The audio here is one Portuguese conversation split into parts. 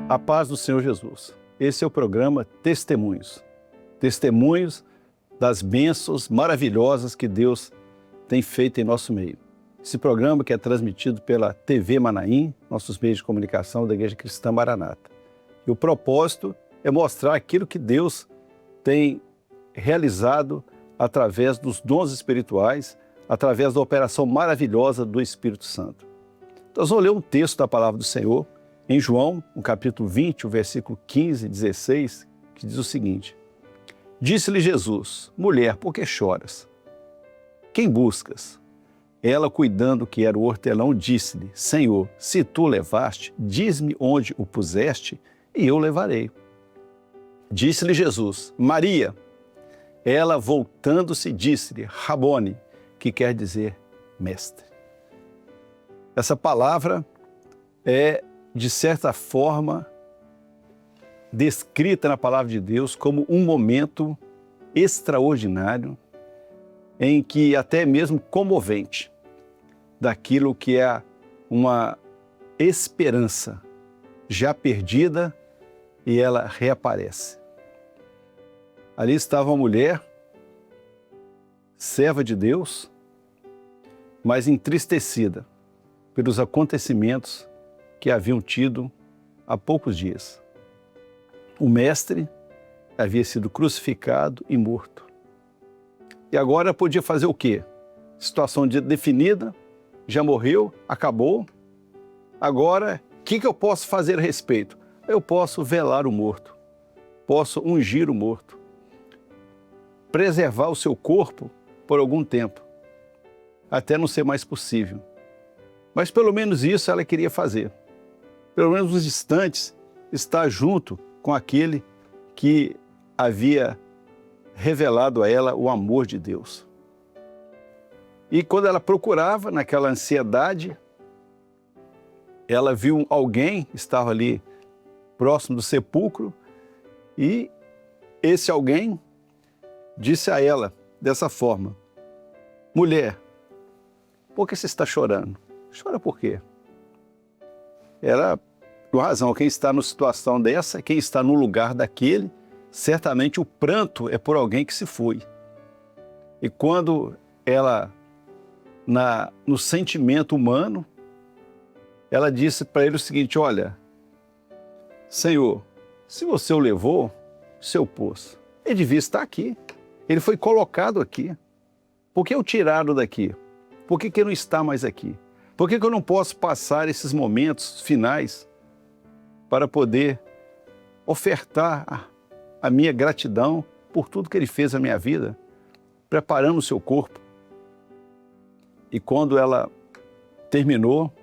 A paz do Senhor Jesus. Esse é o programa Testemunhos. Testemunhos das bênçãos maravilhosas que Deus tem feito em nosso meio. Esse programa que é transmitido pela TV Manaim, nossos meios de comunicação da Igreja Cristã Maranata. E o propósito é mostrar aquilo que Deus tem realizado através dos dons espirituais, através da operação maravilhosa do Espírito Santo. Então, nós vamos ler um texto da Palavra do Senhor, em João, no capítulo 20, o versículo 15 e 16, que diz o seguinte: Disse-lhe Jesus: Mulher, por que choras? Quem buscas? Ela, cuidando que era o hortelão, disse-lhe: Senhor, se tu o levaste, diz-me onde o puseste, e eu levarei. Disse-lhe Jesus: Maria. Ela, voltando-se, disse-lhe: Rabone, que quer dizer mestre. Essa palavra é, de certa forma, descrita na palavra de Deus como um momento extraordinário, em que até mesmo comovente, daquilo que é uma esperança já perdida e ela reaparece. Ali estava uma mulher, serva de Deus, mas entristecida pelos acontecimentos que haviam tido há poucos dias. O mestre havia sido crucificado e morto. E agora podia fazer o quê? Situação definida, já morreu, acabou. Agora, o que eu posso fazer a respeito? Eu posso velar o morto, posso ungir o morto, preservar o seu corpo por algum tempo, até não ser mais possível. Mas pelo menos isso ela queria fazer. Pelo menos nos instantes, estar junto com aquele que havia revelado a ela o amor de Deus. E quando ela procurava, naquela ansiedade, ela viu alguém, estava ali próximo do sepulcro, e esse alguém disse a ela dessa forma: Mulher, por que você está chorando? Chora por quê? Era, com razão, quem está numa situação dessa, quem está no lugar daquele, certamente o pranto é por alguém que se foi. E quando ela, no sentimento humano, ela disse para ele o seguinte: olha, Senhor, se você o levou, seu pôs, ele devia estar aqui. Ele foi colocado aqui. Por que o tiraram daqui? Por que ele não está mais aqui? Por que eu não posso passar esses momentos finais para poder ofertar a minha gratidão por tudo que ele fez na minha vida, preparando o seu corpo? E quando ela terminou,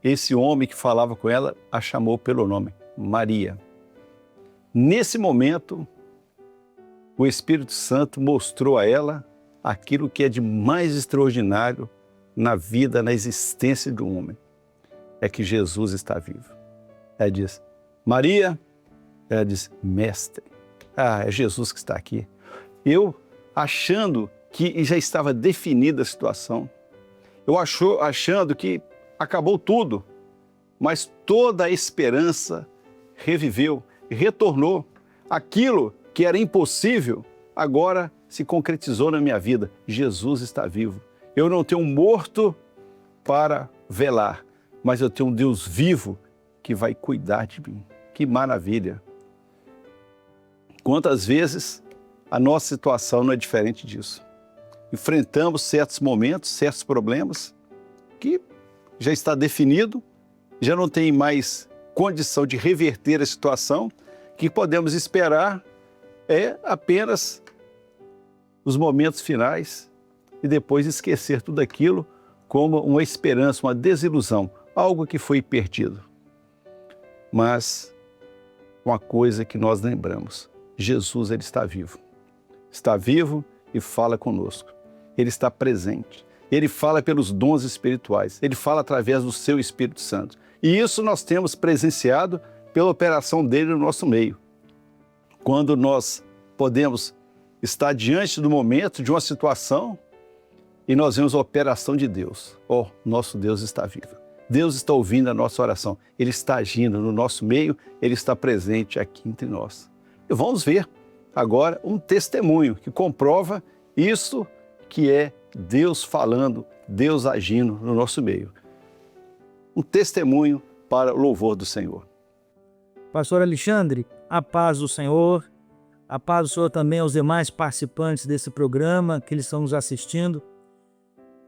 esse homem que falava com ela a chamou pelo nome, Maria. Nesse momento, o Espírito Santo mostrou a ela aquilo que é de mais extraordinário na vida, na existência do homem. É que Jesus está vivo. Ela diz: Maria. Ela diz: Mestre. Ah, é Jesus que está aqui. Eu, achando que já estava definida a situação, eu achando que acabou tudo, mas toda a esperança reviveu, retornou. Aquilo que era impossível, agora se concretizou na minha vida. Jesus está vivo. Eu não tenho um morto para velar, mas eu tenho um Deus vivo que vai cuidar de mim. Que maravilha! Quantas vezes a nossa situação não é diferente disso? Enfrentamos certos momentos, certos problemas que já está definido, já não tem mais condição de reverter a situação, que podemos esperar é apenas os momentos finais e depois esquecer tudo aquilo como uma esperança, uma desilusão, algo que foi perdido. Mas uma coisa que nós lembramos: Jesus, ele está vivo. Está vivo e fala conosco. Ele está presente. Ele fala pelos dons espirituais. Ele fala através do seu Espírito Santo. E isso nós temos presenciado pela operação dele no nosso meio. Quando nós podemos estar diante do momento, de uma situação, e nós vemos a operação de Deus. Oh, nosso Deus está vivo. Deus está ouvindo a nossa oração, Ele está agindo no nosso meio, Ele está presente aqui entre nós. E vamos ver agora um testemunho que comprova isso que é Deus falando, Deus agindo no nosso meio. Um testemunho para o louvor do Senhor. Pastor Alexandre, a paz do Senhor, a paz do Senhor também aos demais participantes desse programa que eles estão nos assistindo.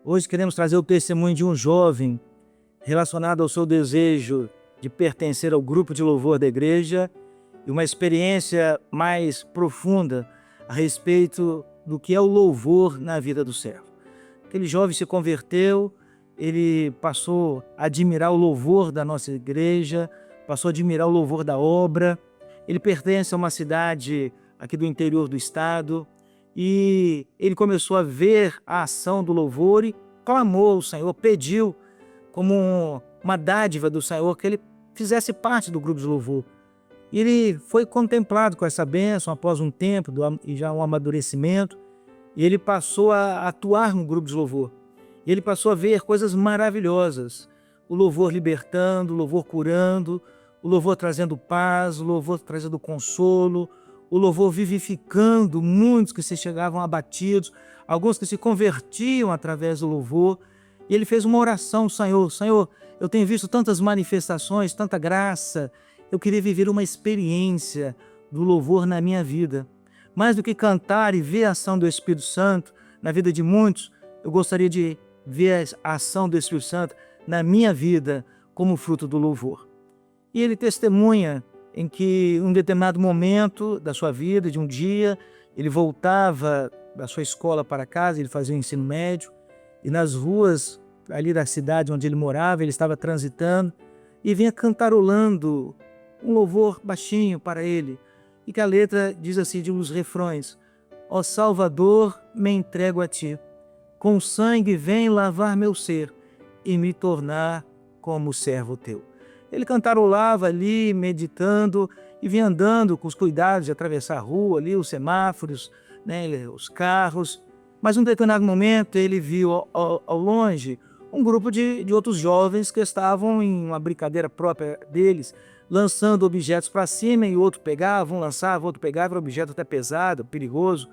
Hoje queremos trazer o testemunho de um jovem relacionado ao seu desejo de pertencer ao grupo de louvor da igreja e uma experiência mais profunda a respeito do que é o louvor na vida do servo. Aquele jovem se converteu, ele passou a admirar o louvor da nossa igreja, passou a admirar o louvor da obra. Ele pertence a uma cidade aqui do interior do estado e ele começou a ver a ação do louvor e clamou ao Senhor, pediu como uma dádiva do Senhor que ele fizesse parte do grupo de louvor. E ele foi contemplado com essa bênção após um tempo e já um amadurecimento, e ele passou a atuar no grupo de louvor. E ele passou a ver coisas maravilhosas, o louvor libertando, o louvor curando, o louvor trazendo paz, o louvor trazendo consolo, o louvor vivificando muitos que se chegavam abatidos, alguns que se convertiam através do louvor. E ele fez uma oração ao Senhor: Senhor, eu tenho visto tantas manifestações, tanta graça, eu queria viver uma experiência do louvor na minha vida. Mais do que cantar e ver a ação do Espírito Santo na vida de muitos, eu gostaria de ver a ação do Espírito Santo na minha vida como fruto do louvor. E ele testemunha em que, em um determinado momento da sua vida, de um dia, ele voltava da sua escola para casa, ele fazia o ensino médio, e nas ruas ali da cidade onde ele morava, ele estava transitando e vinha cantarolando um louvor baixinho para ele, e que a letra diz assim, de uns refrões: ó Salvador, me entrego a ti, com sangue vem lavar meu ser e me tornar como servo teu. Ele cantarolava ali, meditando, e vinha andando com os cuidados de atravessar a rua ali, os semáforos, né, os carros. Mas num determinado momento ele viu ao longe um grupo de outros jovens que estavam em uma brincadeira própria deles, lançando objetos para cima, e outro pegava, um lançava, outro pegava, era um objeto até pesado, perigoso.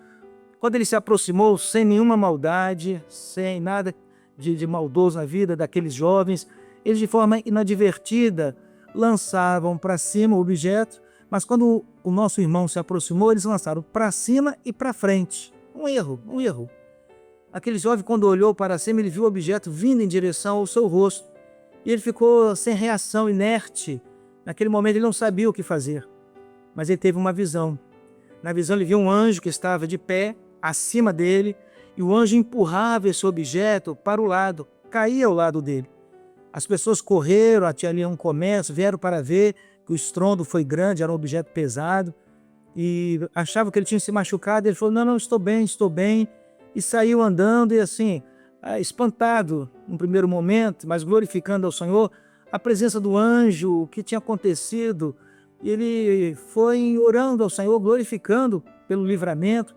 Quando ele se aproximou, sem nenhuma maldade, sem nada de maldoso na vida daqueles jovens, eles de forma inadvertida lançavam para cima o objeto, mas quando o nosso irmão se aproximou, eles lançaram para cima e para frente. Um erro. Aquele jovem, quando olhou para cima, ele viu o objeto vindo em direção ao seu rosto. E ele ficou sem reação, inerte. Naquele momento ele não sabia o que fazer, mas ele teve uma visão. Na visão ele viu um anjo que estava de pé acima dele, e o anjo empurrava esse objeto para o lado, caía ao lado dele. As pessoas correram até ali um comércio, vieram para ver que o estrondo foi grande, era um objeto pesado, e achavam que ele tinha se machucado. Ele falou: não, estou bem, e saiu andando, e assim, espantado no primeiro momento, mas glorificando ao Senhor a presença do anjo, o que tinha acontecido. Ele foi orando ao Senhor, glorificando pelo livramento.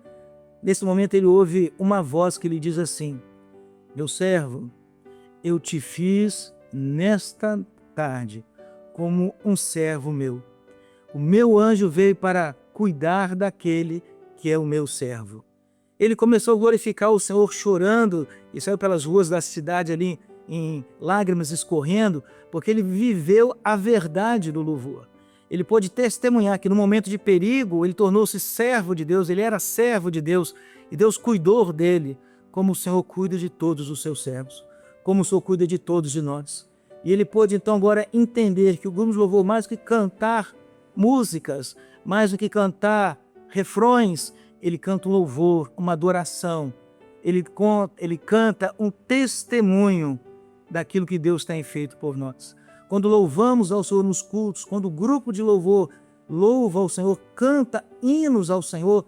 Nesse momento ele ouve uma voz que lhe diz assim: meu servo, eu te fiz nesta tarde como um servo meu. O meu anjo veio para cuidar daquele que é o meu servo. Ele começou a glorificar o Senhor chorando e saiu pelas ruas da cidade ali em lágrimas escorrendo, porque ele viveu a verdade do louvor. Ele pôde testemunhar que no momento de perigo ele tornou-se servo de Deus, ele era servo de Deus, e Deus cuidou dele, como o Senhor cuida de todos os seus servos, como o Senhor cuida de todos de nós. E ele pôde então agora entender que o grupo de louvor, mais do que cantar músicas, mais do que cantar refrões, ele canta um louvor, uma adoração, ele canta um testemunho daquilo que Deus tem feito por nós. Quando louvamos ao Senhor nos cultos, quando o grupo de louvor louva ao Senhor, canta hinos ao Senhor,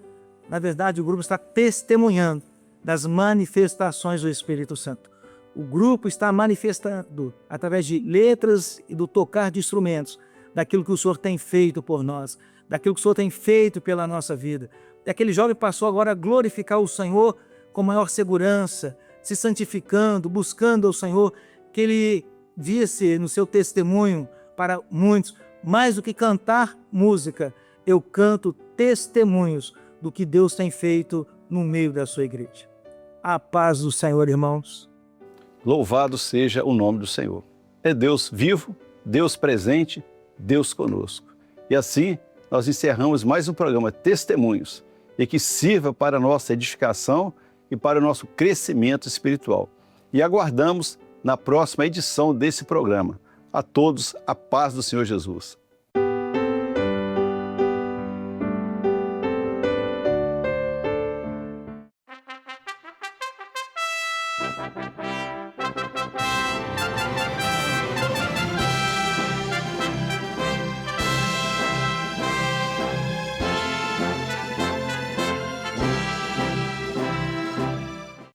na verdade o grupo está testemunhando das manifestações do Espírito Santo. O grupo está manifestando, através de letras e do tocar de instrumentos, daquilo que o Senhor tem feito por nós, daquilo que o Senhor tem feito pela nossa vida. E aquele jovem passou agora a glorificar o Senhor com maior segurança, se santificando, buscando ao Senhor, que ele via-se no seu testemunho para muitos, mais do que cantar música, eu canto testemunhos do que Deus tem feito no meio da sua igreja. A paz do Senhor, irmãos. Louvado seja o nome do Senhor. É Deus vivo, Deus presente, Deus conosco. E assim, nós encerramos mais um programa Testemunhos, e que sirva para a nossa edificação e para o nosso crescimento espiritual. E aguardamos na próxima edição desse programa. A todos, a paz do Senhor Jesus.